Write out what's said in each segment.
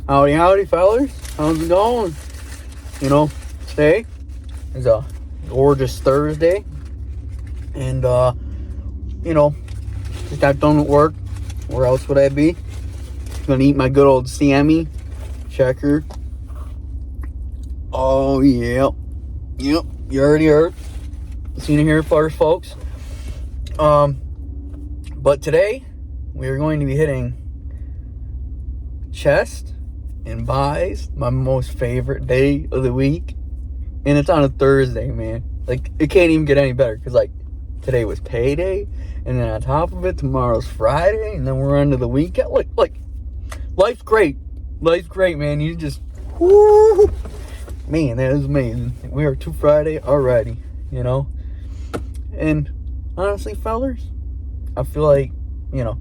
Howdy, howdy, fellas. How's it going? You know, today is a gorgeous Thursday. And, you know, just got done with work. Where else would I be? Gonna eat my good old Sammy checker. Oh, yeah. Yep, you already heard. Seen it here first, folks. But today, we are going to be hitting chest and buys, my most favorite day of the week. And it's on a Thursday, man. Like, it can't even get any better. Because, like, today was payday. And then on top of it, tomorrow's Friday. And then we're into the weekend. Like, life's great. Life's great, man. You just, whoo. Man, that is amazing. We are to Friday already, you know. And honestly, fellers, I feel like, you know,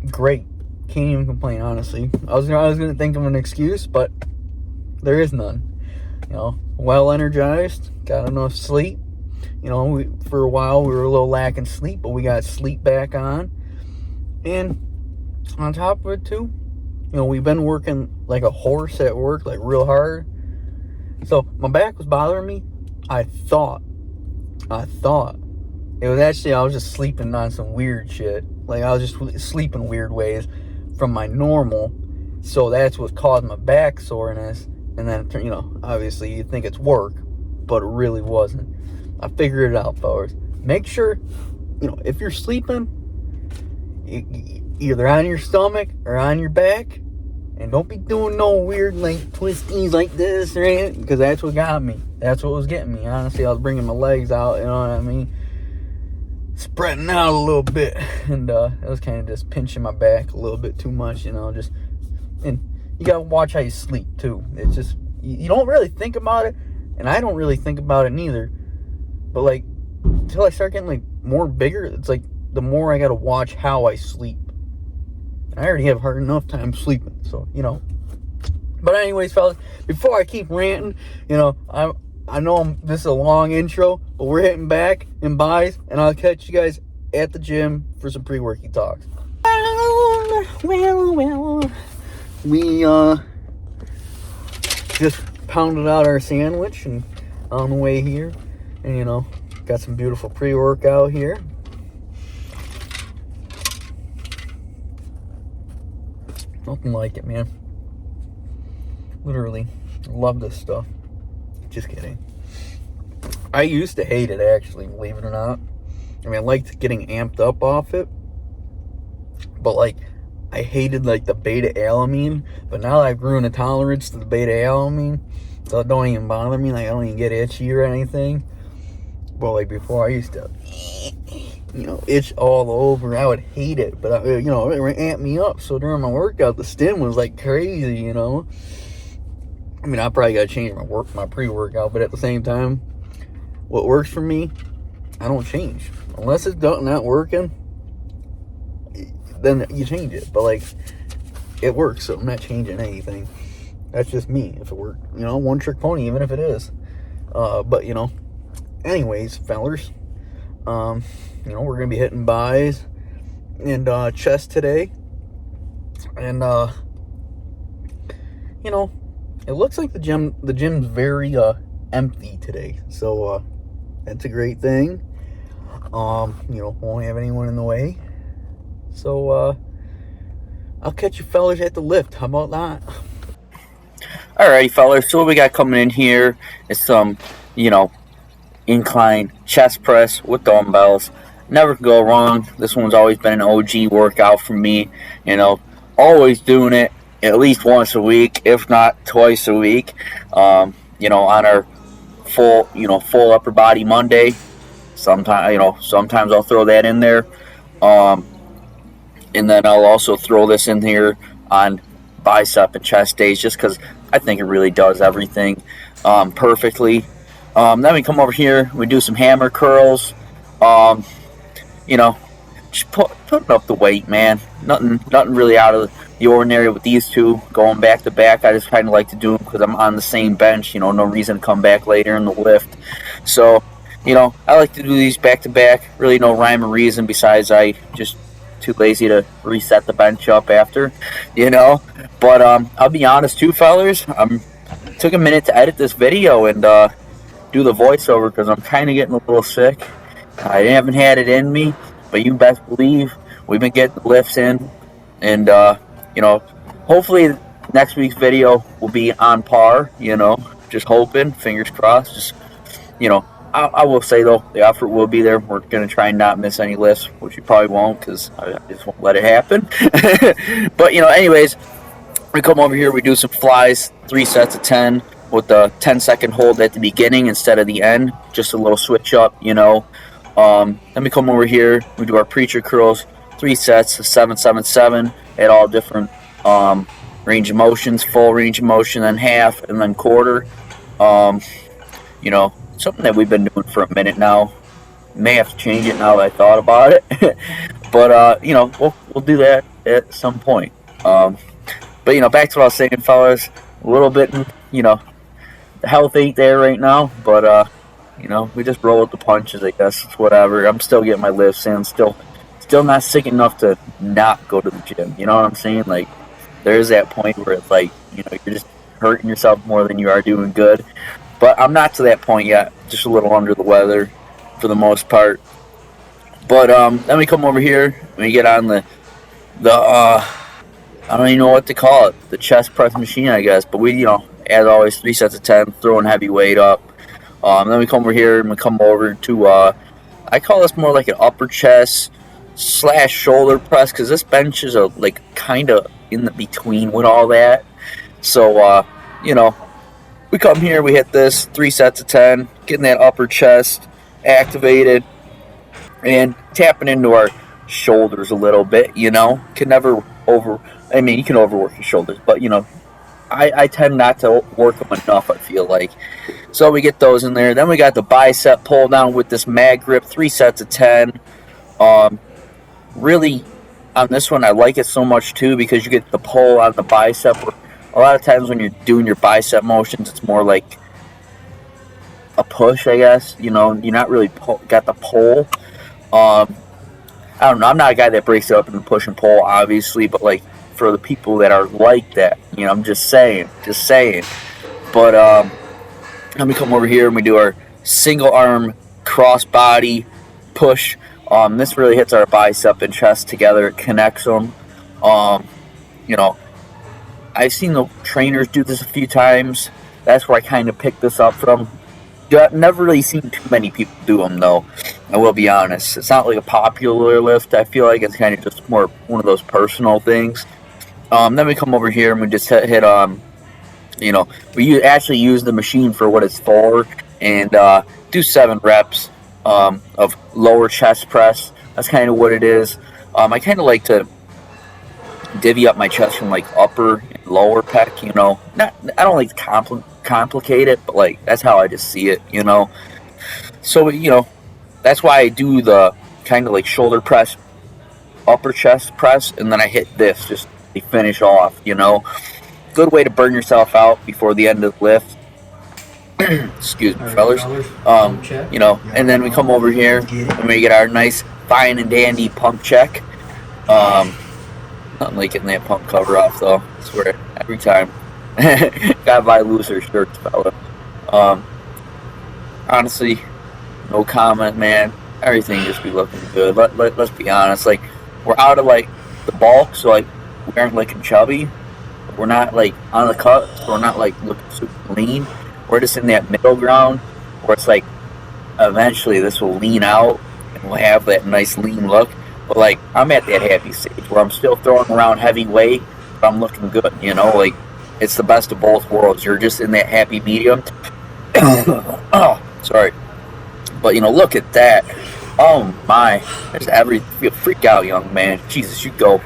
great. Can't even complain, honestly. I was gonna think of an excuse, but there is none. You know, well energized, got enough sleep. You know, for a while we were a little lacking sleep, but we got sleep back on. And on top of it too, you know, we've been working like a horse at work, like real hard. So my back was bothering me. I thought it was actually, I was just sleeping on some weird shit. Like, I was just sleeping weird ways from my normal. So that's what caused my back soreness. And then, you know, obviously you think it's work, but it really wasn't. I figured it out, fellas. Make sure, you know, if you're sleeping, either on your stomach or on your back. And don't be doing no weird, like, twisties like this or anything, because that's what got me. That's what was getting me. Honestly, I was bringing my legs out, you know what I mean? Spreading out a little bit. And it was kind of just pinching my back a little bit too much, you know, just. And you got to watch how you sleep, too. It's just, you don't really think about it, and I don't really think about it neither. But, like, until I start getting, like, more bigger, it's like, the more I got to watch how I sleep. I already have hard enough time sleeping, so, you know. But anyways, fellas, before I keep ranting, you know, I know this is a long intro, but we're hitting back in buys, and I'll catch you guys at the gym for some pre-worky talks. Well, we just pounded out our sandwich and on the way here, and, you know, got some beautiful pre-workout here. Nothing like it, man. Literally love this stuff. Just kidding. I used to hate it, actually, believe it or not. I mean, I liked getting amped up off it. But, like, I hated, like, the beta-alanine. But now that I've grown a tolerance to the beta-alanine, so it don't even bother me. Like, I don't even get itchy or anything. But, like, before I used to, you know, itch all over. I would hate it, but, you know, it amped me up. So during my workout, the stim was like crazy, you know. I mean, I probably got to change my pre-workout, but at the same time, what works for me, I don't change. Unless it's not working, then you change it. But, like, it works, so I'm not changing anything. That's just me. If it worked, you know, one trick pony, even if it is. But, you know, anyways, fellers, you know, we're going to be hitting buys and chest today. And, you know, it looks like the gym's very empty today. So, that's a great thing. You know, won't have anyone in the way. So, I'll catch you fellers at the lift. How about that? Alrighty, fellers. So what we got coming in here is some, you know, incline chest press with dumbbells. Never can go wrong. This one's always been an OG workout for me. You know, always doing it at least once a week, if not twice a week. You know, on our full upper body Monday. Sometimes I'll throw that in there. And then I'll also throw this in here on bicep and chest days, just because I think it really does everything perfectly. Then we come over here, we do some hammer curls. You know, just putting up the weight, man. Nothing really out of the ordinary with these two going back to back. I just kind of like to do them because I'm on the same bench. You know, no reason to come back later in the lift. So, you know, I like to do these back to back. Really no rhyme or reason besides I just too lazy to reset the bench up after, you know. But I'll be honest too, fellas. Took a minute to edit this video and do the voiceover because I'm kind of getting a little sick. I haven't had it in me, but you best believe we've been getting the lifts in, and you know, hopefully next week's video will be on par. You know, just hoping, fingers crossed. Just, you know, I will say though, the effort will be there. We're gonna try and not miss any lifts, which you probably won't because I just won't let it happen. But you know, anyways, we come over here, we do some flies, 3 sets of 10 with the 10-second hold at the beginning instead of the end. Just a little switch up, you know. Then we come over here, we do our preacher curls, 3 sets of 7, 7, 7 at all different range of motions, full range of motion, then half, and then quarter. You know, something that we've been doing for a minute now. May have to change it now that I thought about it. But, you know, we'll do that at some point. But, you know, back to what I was saying, fellas, a little bit, you know, the health ain't there right now, but, you know, we just roll with the punches, I guess. It's whatever. I'm still getting my lifts in, still not sick enough to not go to the gym. You know what I'm saying? Like, there's that point where it's like, you know, you're just hurting yourself more than you are doing good. But I'm not to that point yet. Just a little under the weather for the most part. But then we come over here and we get on the I don't even know what to call it, the chest press machine, I guess. But we, you know, as always, 3 sets of 10, throwing heavy weight up. Then we come over here and we come over to I call this more like an upper chest / shoulder press, because this bench is like kind of in the between with all that. So you know, we come here, we hit this 3 sets of 10, getting that upper chest activated and tapping into our shoulders a little bit. You know, can never I mean, you can overwork your shoulders, but you know, I tend not to work them enough, I feel like. So we get those in there. Then we got the bicep pull down with this mag grip, 3 sets of 10. Really, on this one, I like it so much too because you get the pull on the bicep. A lot of times when you're doing your bicep motions, it's more like a push, I guess. You know, you're not really got the pull. I don't know. I'm not a guy that breaks it up into push and pull, obviously, but like for the people that are like that, you know, I'm just saying. But then we come over here and we do our single arm cross body push. This really hits our bicep and chest together. It connects them. You know, I've seen the trainers do this a few times. That's where I kind of picked this up from. I've never really seen too many people do them, though. I will be honest. It's not like a popular lift. I feel like it's kind of just more one of those personal things. Then we come over here and we just hit you know, we actually use the machine for what it's for and do 7 reps of lower chest press. That's kind of what it is. I kind of like to divvy up my chest from like upper and lower pec, you know. I don't like to complicate it, but like that's how I just see it, you know. So, you know, that's why I do the kind of like shoulder press, upper chest press, and then I hit this just to finish off, you know. Good way to burn yourself out before the end of the lift. Excuse me, fellas. You know, and then we come over here and we get our nice fine and dandy pump check. Nothing like getting that pump cover off though. I swear, every time. Gotta buy looser shirts, fella. Honestly, no comment, man. Everything just be looking good. Let's be honest. Like, we're out of like the bulk, so like we aren't looking chubby. We're not like on the cut, so we're not like looking super lean. We're just in that middle ground where it's like eventually this will lean out and we'll have that nice lean look. But like I'm at that happy stage where I'm still throwing around heavy weight, but I'm looking good, you know, like it's the best of both worlds. You're just in that happy medium. Oh, sorry. But you know, look at that. Oh my, there's freak out, young man. Jesus, you go.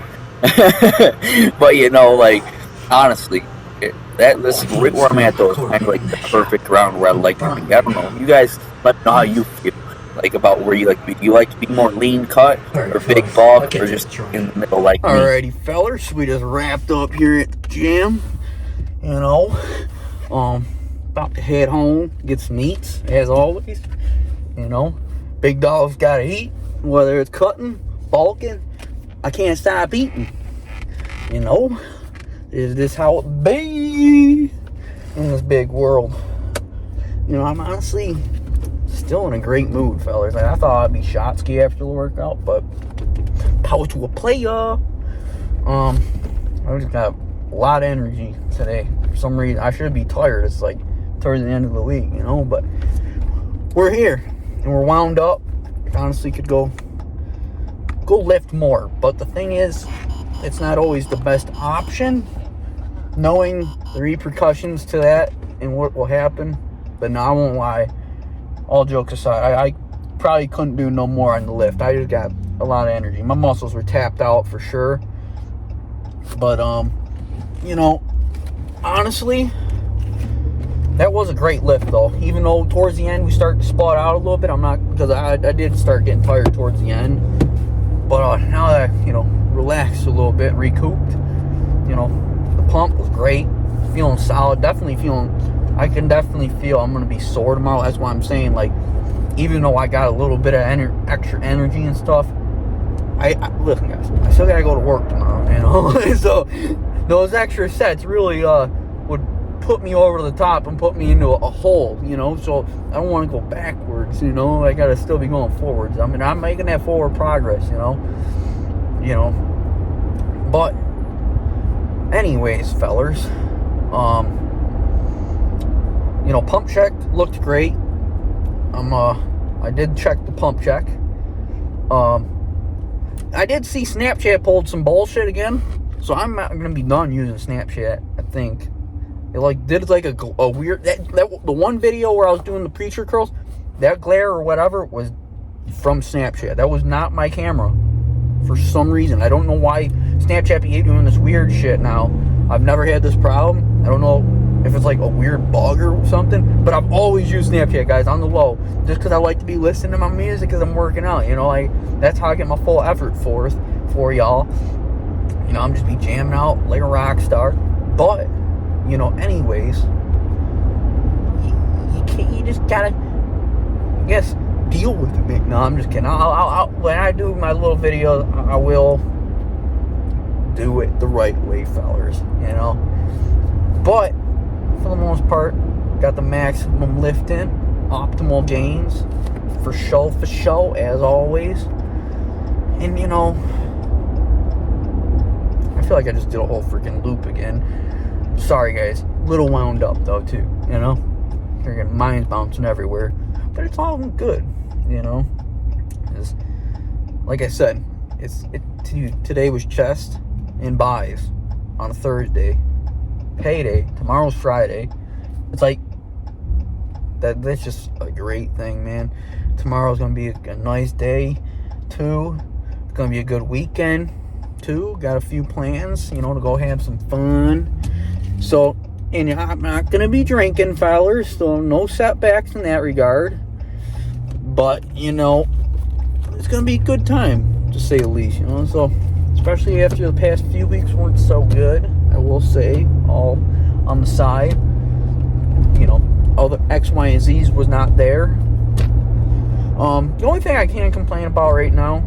But you know, like honestly, this is right where I'm at though. It's kind of like the perfect ground where I like to be. I don't know. You guys let me know how you feel like about where you like to be. Do you like to be more lean cut or big bulk or just in the middle like me? Alrighty, fellers, we just wrapped up here at the gym. You know, about to head home, get some eats as always. You know, big dog's gotta eat, whether it's cutting, bulking, I can't stop eating. You know? Is this how it be in this big world? You know, I'm honestly still in a great mood, fellas. Like, I thought I'd be shot ski after the workout, but power to a player. I just got a lot of energy today. For some reason, I should be tired. It's like towards the end of the week, you know, but we're here and we're wound up. Honestly, could go lift more, but the thing is, it's not always the best option, knowing the repercussions to that and what will happen. But no, I won't lie, all jokes aside, I probably couldn't do no more on the lift. I just got a lot of energy. My muscles were tapped out for sure. But you know, honestly, that was a great lift though. Even though towards the end we started to spot out a little bit, because I did start getting tired towards the end. But now that I, you know, relaxed a little bit, recouped, you know, the pump was great. Feeling solid. I can definitely feel I'm going to be sore tomorrow. That's why I'm saying, like, even though I got a little bit of extra energy and stuff, listen, guys, I still got to go to work tomorrow, you know. So those extra sets really would put me over the top and put me into a hole, you know. So I don't want to go backwards, you know. I got to still be going forwards. I mean, I'm making that forward progress, you know. But anyways, fellers, you know, pump check looked great. I did check the pump check. I did see Snapchat pulled some bullshit again, so I'm not gonna be done using Snapchat. I think it like did like a weird the one video where I was doing the preacher curls, that glare or whatever was from Snapchat. That was not my camera for some reason. I don't know why Snapchat be doing this weird shit now. I've never had this problem. I don't know if it's like a weird bug or something, but I've always used Snapchat, guys, on the low, just because I like to be listening to my music because I'm working out, you know. Like, that's how I get my full effort forth for y'all. You know, I'm just be jamming out like a rock star. But, you know, anyways, you just gotta, I guess, deal with it. No, I'm just kidding. I'll when I do my little videos, I will do it the right way, fellers, you know. But for the most part, got the maximum lift in, optimal gains, for show, as always. And, you know, I feel like I just did a whole freaking loop again. Sorry, guys. Little wound up, though, too, you know. Freaking mind's bouncing everywhere. But it's all good, you know. Like I said, today was chest and buys on a Thursday. Payday. Tomorrow's Friday. It's like that's just a great thing, man. Tomorrow's gonna be a nice day too. It's gonna be a good weekend too. Got a few plans, you know, to go have some fun. So, and I'm not gonna be drinking, fellers, so no setbacks in that regard. But, you know, it's gonna be a good time, to say the least, you know. So, especially after the past few weeks weren't so good, I will say, all on the side. You know, all the X, Y, and Z's was not there. The only thing I can complain about right now,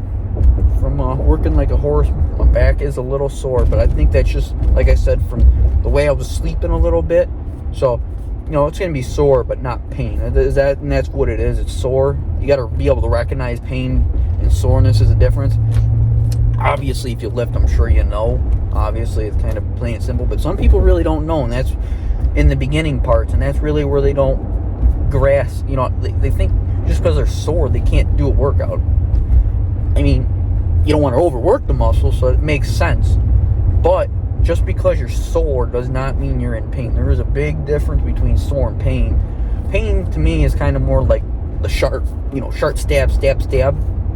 from working like a horse, my back is a little sore, but I think that's just, like I said, from the way I was sleeping a little bit. So, you know, it's going to be sore, but not pain. And that's what it is. It's sore. You got to be able to recognize pain and soreness is a difference. Obviously, if you lift, I'm sure you know. Obviously, it's kind of plain and simple, but some people really don't know, and that's in the beginning parts, and that's really where they don't grasp. You know, they think just because they're sore, they can't do a workout. I mean, you don't want to overwork the muscle, so it makes sense. But just because you're sore does not mean you're in pain. There is a big difference between sore and pain. Pain, to me, is kind of more like the sharp stab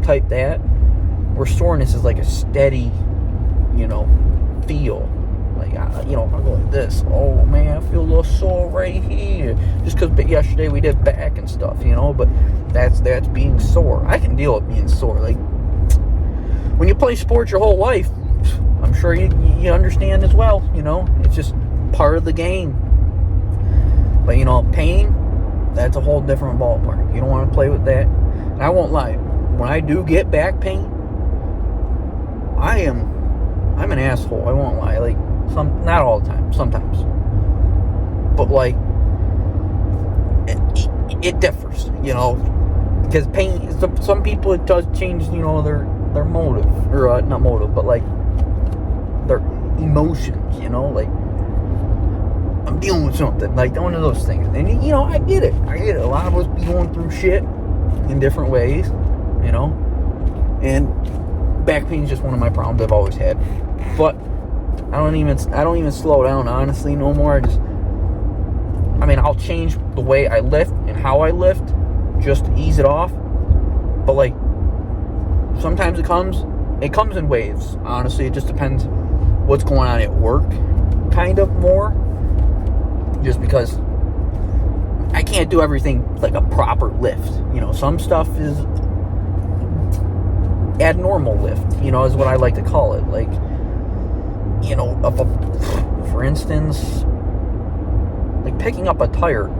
type that. Where soreness is like a steady, you know, feel. Like, you know, I go like this. Oh, man, I feel a little sore right here. Just because yesterday we did back and stuff, you know. But that's being sore. I can deal with being sore. Like, when you play sports your whole life, I'm sure you understand as well, you know. It's just part of the game. But, you know, pain, that's a whole different ballpark. You don't want to play with that. And I won't lie. When I do get back pain, I'm an asshole. I won't lie. Like, not all the time. Sometimes. But, like, it differs, because pain, some people, it does change, their motive, or not motive, but like their emotions, like I'm dealing with something, like one of those things. And I get it. A lot of us be going through shit in different ways, and back pain is just one of my problems I've always had. But I don't even slow down, honestly, no more. I'll change the way I lift and how I lift just to ease it off. But, like, sometimes it comes in waves. Honestly, it just depends what's going on at work, kind of more. Just because I can't do everything like a proper lift. Some stuff is abnormal lift, is what I like to call it. Like, for instance, like picking up a tire.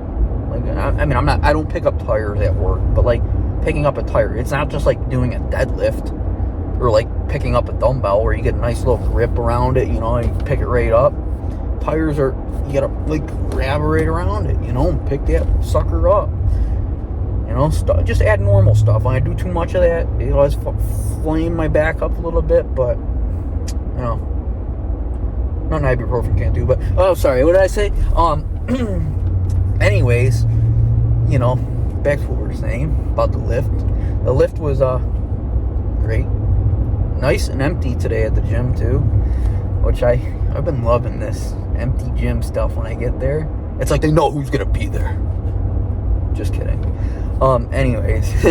Like, I don't pick up tires at work, but like picking up a tire, it's not just like doing a deadlift or like picking up a dumbbell where you get a nice little grip around it, and you pick it right up. Tires you gotta like grab it right around it, and pick that sucker up. Just add normal stuff. When I do too much of that, it's flame my back up a little bit, but nothing ibuprofen can't do. But sorry, what did I say? Anyways, back to what we were saying about the lift. The lift was great, nice and empty today at the gym too, which I've been loving this empty gym stuff. When I get there, it's like they know who's gonna be there. Just kidding. Anyways,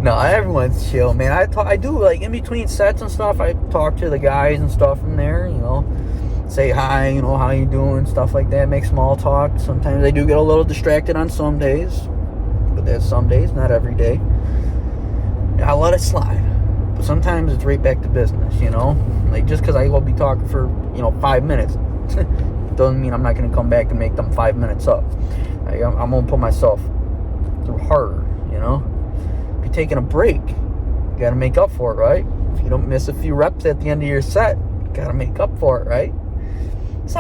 no, everyone's chill, man. I do, like, in between sets and stuff, I talk to the guys and stuff from there, say hi, how you doing, stuff like that, make small talk. Sometimes I do get a little distracted on some days, but there's some days, not every day. I let it slide, but sometimes it's right back to business, like, just because I will be talking for 5 minutes doesn't mean I'm not going to come back and make them 5 minutes up. I'm going to put myself through harder, If you're taking a break, you got to make up for it, right? If you don't miss a few reps at the end of your set, you got to make up for it, right? So,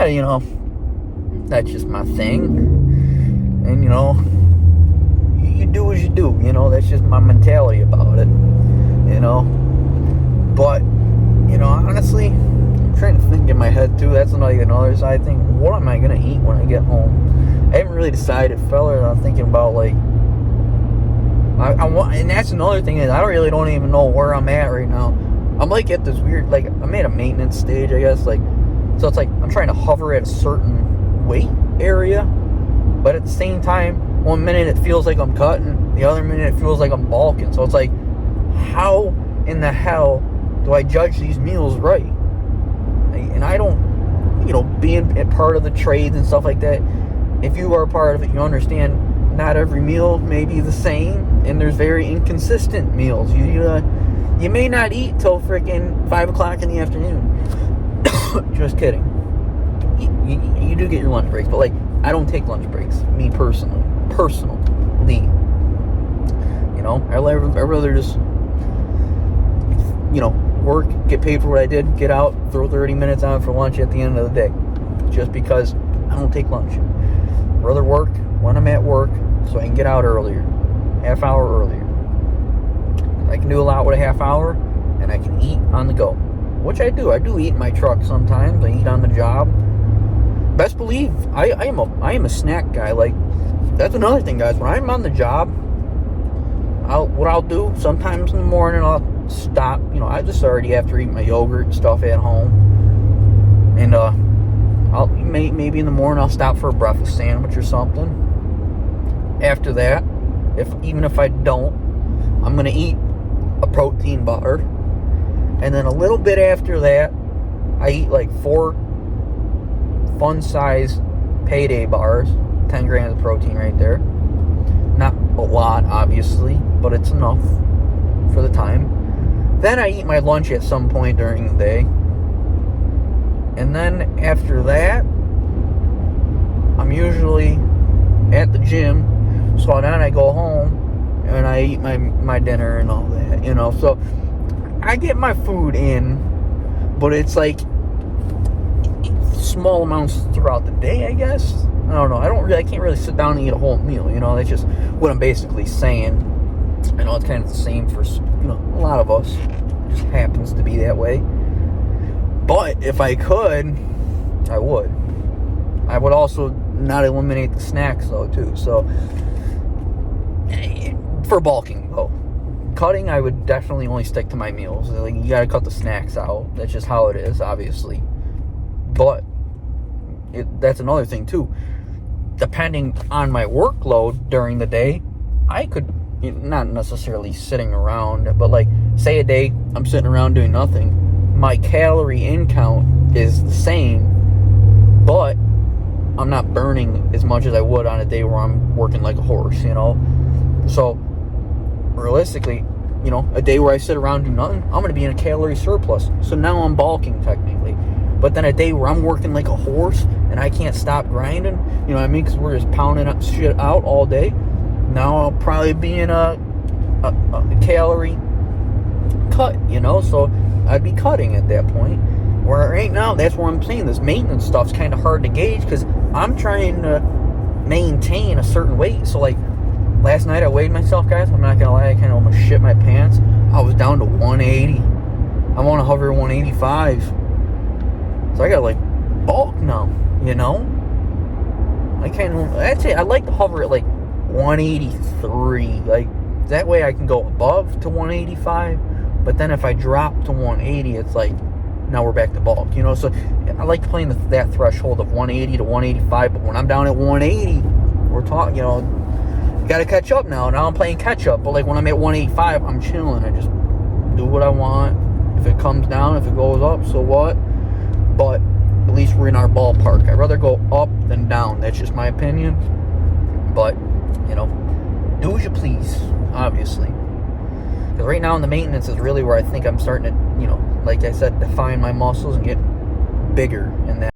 that's just my thing. And, you do as you do, that's just my mentality about it, But, honestly, I'm trying to think in my head, too. That's another side thing. What am I going to eat when I get home? I haven't really decided, fella. I'm thinking about, like, I want, and that's another thing is I don't even know where I'm at right now. I'm like at this weird, like, I'm at a maintenance stage, I guess, like, so it's like I'm trying to hover at a certain weight area, but at the same time, one minute it feels like I'm cutting, the other minute it feels like I'm bulking. So it's like, how in the hell do I judge these meals right? And I don't, being a part of the trades and stuff like that, if you are a part of it, you understand not every meal may be the same, and there's very inconsistent meals. You may not eat till freaking 5 o'clock in the afternoon. Just kidding. You do get your lunch breaks, but like, I don't take lunch breaks, me personally. I'd rather just, work, get paid for what I did, get out, throw 30 minutes on for lunch at the end of the day. Just because I don't take lunch. I'd rather work when I'm at work so I can get out earlier, half hour earlier. I can do a lot with a half hour, and I can eat on the go, which I do. I do eat in my truck sometimes. I eat on the job. Best believe I am a snack guy. Like, that's another thing, guys. When I'm on the job, what I'll do sometimes in the morning, I'll stop. I just already after eating my yogurt and stuff at home, and I'll maybe in the morning I'll stop for a breakfast sandwich or something. After that, even if I don't, I'm gonna eat a protein bar, and then a little bit after that, I eat like 4 fun-size payday bars, 10 grams of protein right there. Not a lot, obviously, but it's enough for the time. Then I eat my lunch at some point during the day, and then after that, I'm usually at the gym. So then I go home and I eat my dinner and all that, So I get my food in but it's like small amounts throughout the day, I guess. I don't know. I can't really sit down and eat a whole meal, you know. That's just what I'm basically saying. I know it's kind of the same for, you know, a lot of us. It just happens to be that way. But if I could, I would. I would also not eliminate the snacks, though, too. So, for bulking, though. Cutting, I would definitely only stick to my meals. Like, you gotta cut the snacks out. That's just how it is, obviously. But that's another thing, too. Depending on my workload during the day, I could, not necessarily sitting around, but like, say a day I'm sitting around doing nothing, my calorie in count is the same, but I'm not burning as much as I would on a day where I'm working like a horse, you know? So, realistically, you know, a day where I sit around and do nothing, I'm going to be in a calorie surplus. So now I'm bulking, technically. But then a day where I'm working like a horse and I can't stop grinding, you know what I mean? Because we're just pounding shit out all day. Now I'll probably be in a calorie cut, you know? So I'd be cutting at that point. Where right now, that's where I'm saying this maintenance stuff's kind of hard to gauge because I'm trying to maintain a certain weight. So, like, last night I weighed myself, guys. I'm not going to lie, I kind of almost shit my pants. I was down to 180. I want to hover 185. So I got to, like, bulk now, you know? I'd say I like to hover at, like, 183. Like, that way I can go above to 185. But then if I drop to 180, it's like, now we're back to bulk, you know? So I like playing that threshold of 180 to 185, but when I'm down at 180, we're talking, you know, got to catch up now. Now I'm playing catch up, but like when I'm at 185, I'm chilling. I just do what I want. If it comes down, if it goes up, so what? But at least we're in our ballpark. I'd rather go up than down. That's just my opinion. But, you know, do as you please, obviously. Because right now in the maintenance is really where I think I'm starting to, you know, like I said, define my muscles and get bigger in that.